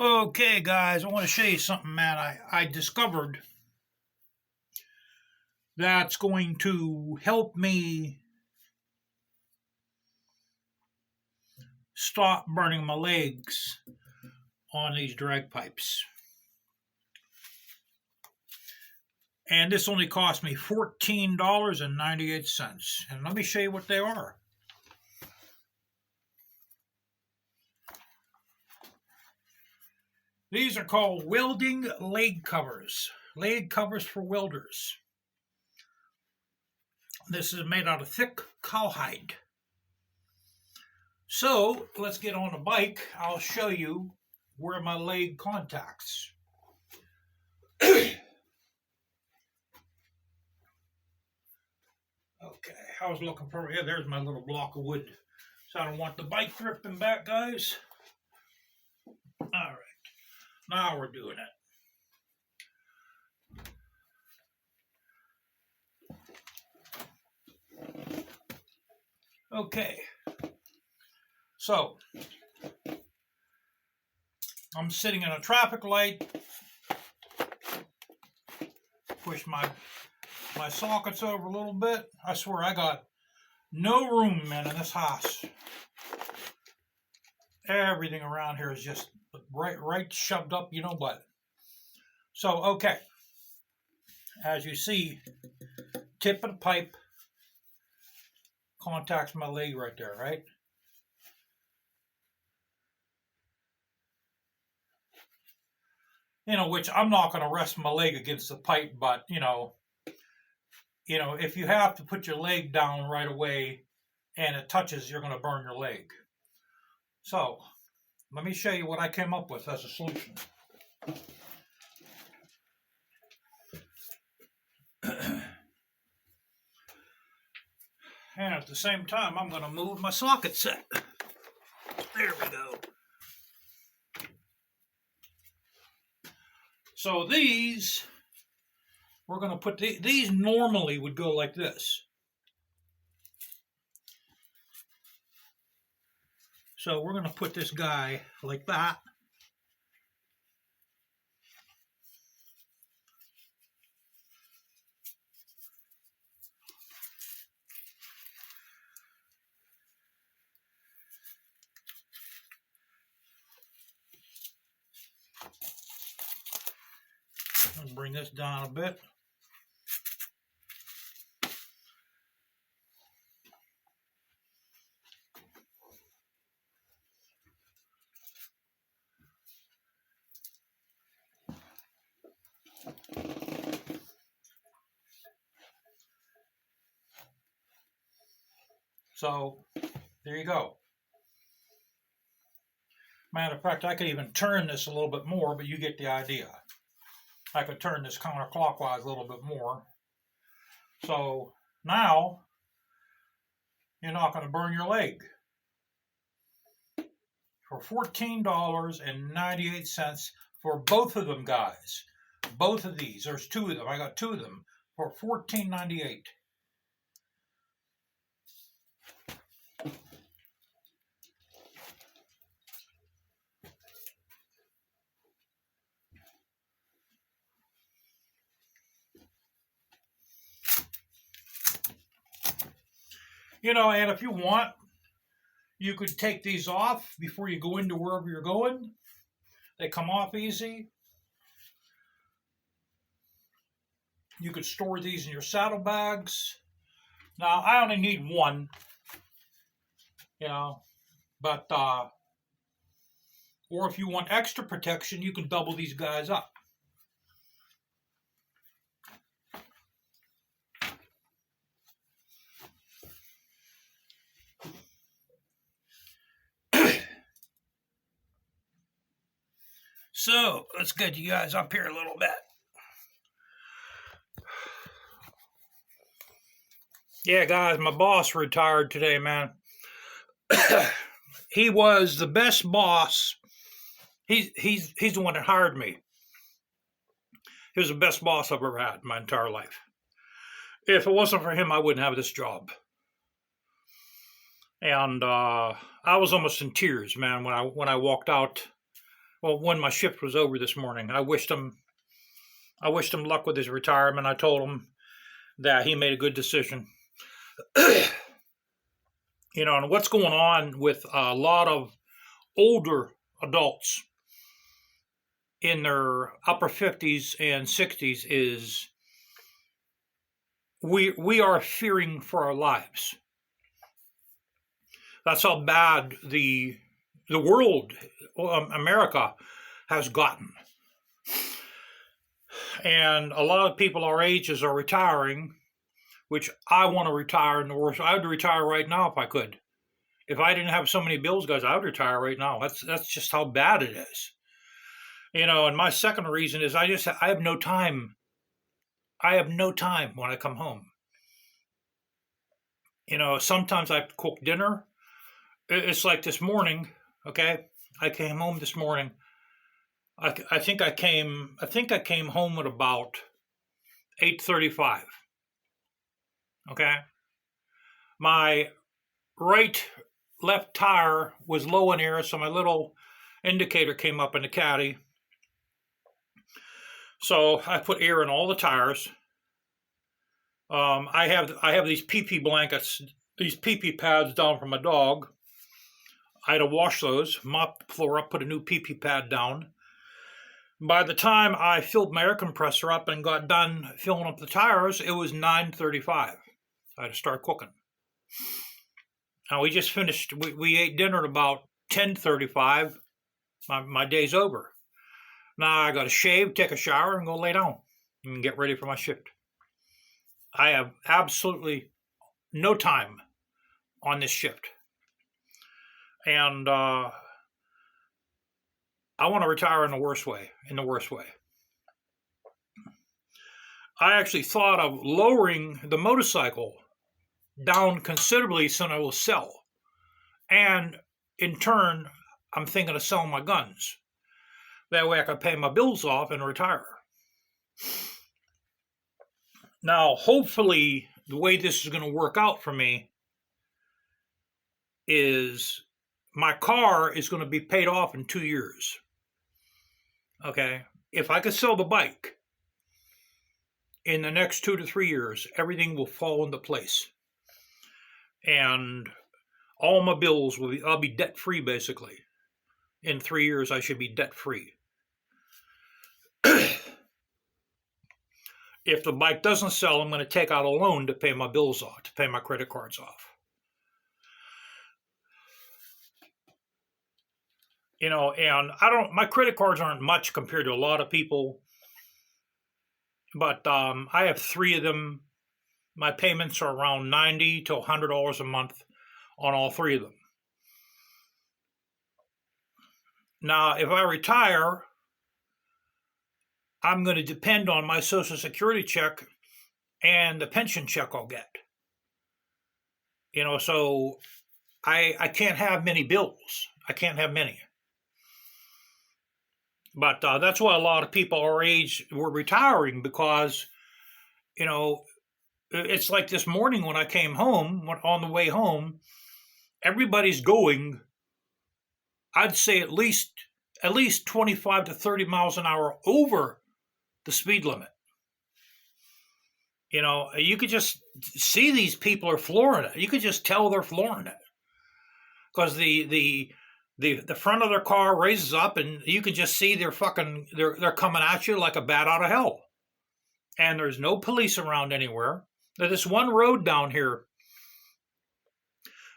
Okay, guys, I want to show you something, man. I discovered that's going to help me stop burning my legs on these drag pipes. And this only cost me $14.98. And let me show you what they are. These are called welding leg covers for welders. This is made out of thick cowhide. So let's get on a bike. I'll show you where my leg contacts. Okay, I was looking for, yeah, there's my little block of wood. So I don't want the bike drifting back, guys. All right, now we're doing it. Okay, so I'm sitting in a traffic light. Push my sockets over a little bit. I swear I got no room, man, in this house. Everything around here is just right shoved up, you know what. So, okay. As you see, tip of the pipe contacts my leg right there, right? You know, which I'm not going to rest my leg against the pipe, but, you know, if you have to put your leg down right away and it touches, you're going to burn your leg. So, let me show you what I came up with as a solution. And at the same time, I'm going to move my socket set. There we go. So these, we're going to put, these normally would go like this. So we're going to put this guy like that. I'll bring this down a bit. So, there you go. Matter of fact, I could even turn this a little bit more, but you get the idea. I could turn this counterclockwise a little bit more. So, now, you're not going to burn your leg. For $14.98 for both of them, guys. Both of these. There's two of them. I got two of them for $14.98. You know, and if you want, you could take these off before you go into wherever you're going. They come off easy. You could store these in your saddlebags. Now, I only need one, you know, but, or if you want extra protection, you can double these guys up. So, let's get you guys up here a little bit. Yeah, guys, my boss retired today, man. He was the best boss. He's the one that hired me. He was the best boss I've ever had in my entire life. If it wasn't for him, I wouldn't have this job. And I was almost in tears, man, when I walked out Well, when my shift was over this morning, I wished him luck with his retirement. I told him that he made a good decision. And what's going on with a lot of older adults in their upper 50s and 60s is we are fearing for our lives. That's how bad the world, America, has gotten. And a lot of people our ages are retiring, which I want to retire in the worst. I would retire right now if I could. If I didn't have so many bills, guys, I would retire right now. That's just how bad it is. And my second reason is I have no time. I have no time when I come home. Sometimes I cook dinner. It's like this morning, okay? I came home this morning. I think I came home at about 8:35. Okay? My left tire was low in air, so my little indicator came up in the caddy. So I put air in all the tires. I have these PP blankets, these PP pads down for my dog. I had to wash those, mop the floor up, put a new PP pad down. By the time I filled my air compressor up and got done filling up the tires, it was 9:35. I had to start cooking. Now we just finished. We ate dinner at about 10:35. My day's over. Now I got to shave, take a shower, and go lay down and get ready for my shift. I have absolutely no time on this shift. And I want to retire in the worst way. I actually thought of lowering the motorcycle down considerably so I will sell. And in turn, I'm thinking of selling my guns. That way I can pay my bills off and retire. Now, hopefully, the way this is going to work out for me is my car is going to be paid off in 2 years. Okay? If I could sell the bike in the next 2 to 3 years, everything will fall into place. And all my bills I'll be debt free basically. In 3 years, I should be debt free. If the bike doesn't sell, I'm going to take out a loan to pay my bills off, to pay my credit cards off. And my credit cards aren't much compared to a lot of people, but I have 3 of them. My payments are around $90 to $100 a month on all 3 of them. Now, if I retire, I'm going to depend on my Social Security check and the pension check I'll get. So I can't have many bills. I can't have many. But that's why a lot of people our age were retiring because, it's like this morning when I came home, on the way home, everybody's going, I'd say at least 25 to 30 miles an hour over the speed limit. You could just see these people are flooring it. You could just tell they're flooring it because the front of their car raises up, and you can just see they're coming at you like a bat out of hell. And there's no police around anywhere. There's this one road down here.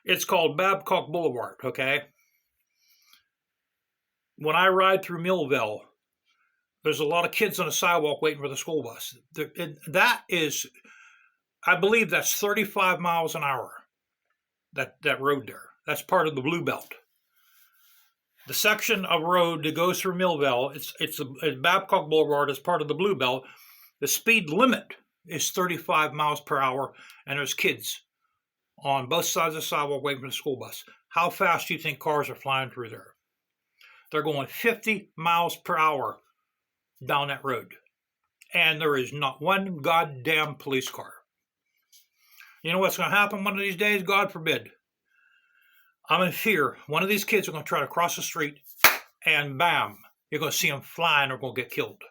It's called Babcock Boulevard. Okay. When I ride through Millville, there's a lot of kids on the sidewalk waiting for the school bus. That is, I believe that's 35 miles an hour, that road there. That's part of the Blue Belt. The section of road that goes through Millville, it's Babcock Boulevard is part of the Blue Belt. The speed limit is 35 miles per hour, and there's kids on both sides of the sidewalk waiting for the school bus. How fast do you think cars are flying through there? They're going 50 miles per hour down that road. And there is not one goddamn police car. You know what's going to happen one of these days? God forbid. I'm in fear. One of these kids are going to try to cross the street and bam, You're going to see them flying or going to get killed.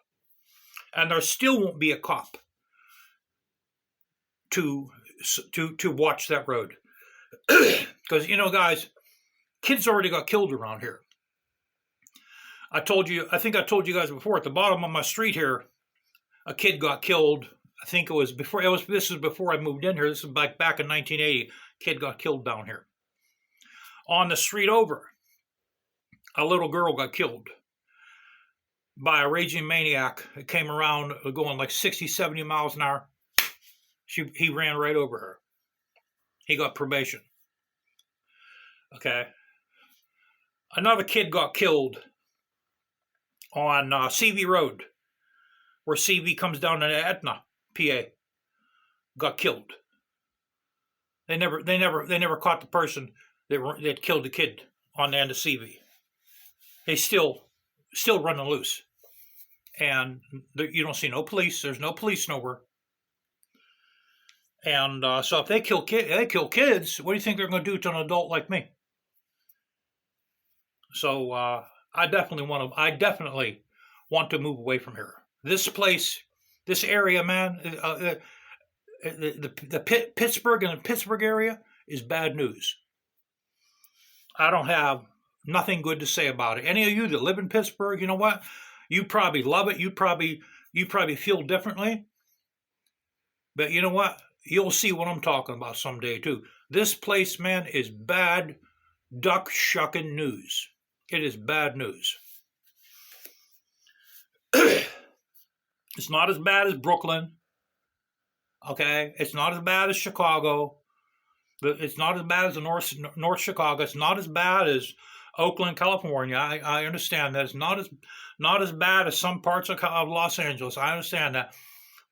And there still won't be a cop to watch that road. Because, you know, guys, kids already got killed around here. I think I told you guys before, at the bottom of my street here, a kid got killed. I think this was before I moved in here. This is back in 1980. Kid got killed down here. On the street over, a little girl got killed by a raging maniac that came around going like 60, 70 miles an hour. He ran right over her. He got probation. Okay. Another kid got killed on CV Road, where CV comes down to Etna, PA. Got killed. They never caught the person that killed the kid on the end of CV. They still running loose, and you don't see no police. There's no police nowhere. And so if they kill kids, what do you think they're going to do to an adult like me? So I definitely want to move away from here. This place, this area, man, the Pittsburgh and the Pittsburgh area is bad news. I don't have nothing good to say about it. Any of you that live in Pittsburgh, you know what? You probably love it. You probably feel differently. But you know what? You'll see what I'm talking about someday too. This place, man, is bad duck shucking news. It is bad news. It's not as bad as Brooklyn. Okay? It's not as bad as Chicago. But it's not as bad as the North Chicago. It's not as bad as Oakland, California. I understand that. It's not as bad as some parts of Los Angeles. I understand that.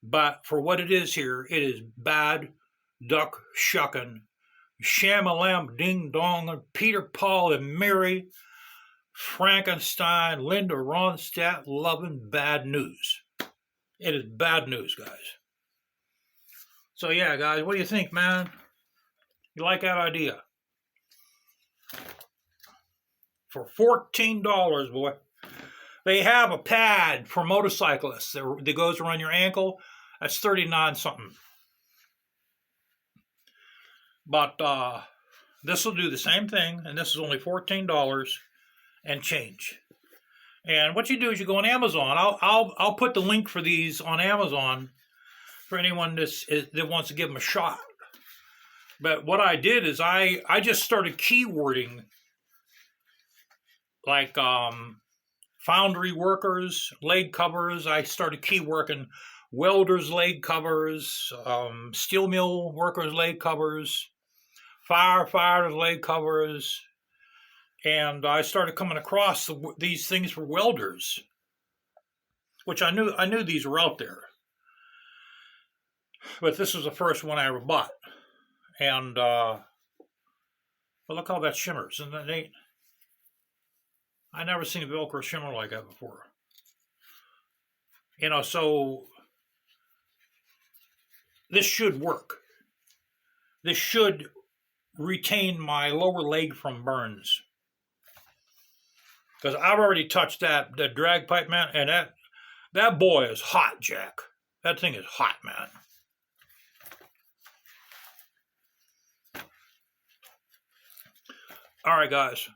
But for what it is here, it is bad duck shucking. Shamalam, ding dong, Peter, Paul, and Mary, Frankenstein, Linda Ronstadt, loving bad news. It is bad news, guys. So yeah, guys, what do you think, man? You like that idea? For $14, boy. They have a pad for motorcyclists that goes around your ankle. That's $39 something. But this will do the same thing, and this is only $14 and change. And what you do is you go on Amazon. I'll put the link for these on Amazon for anyone that wants to give them a shot. But what I did is I just started keywording like foundry workers, leg covers. I started keywording welders' leg covers, steel mill workers' leg covers, firefighters' leg covers. And I started coming across these things for welders, which I knew these were out there. But this was the first one I ever bought. And well, look how that shimmers. Isn't that neat? I never seen a Velcro shimmer like that before. You know, so this should work. This should retain my lower leg from burns. Because I've already touched that drag pipe, man, and that boy is hot, Jack. That thing is hot, man. All right, guys.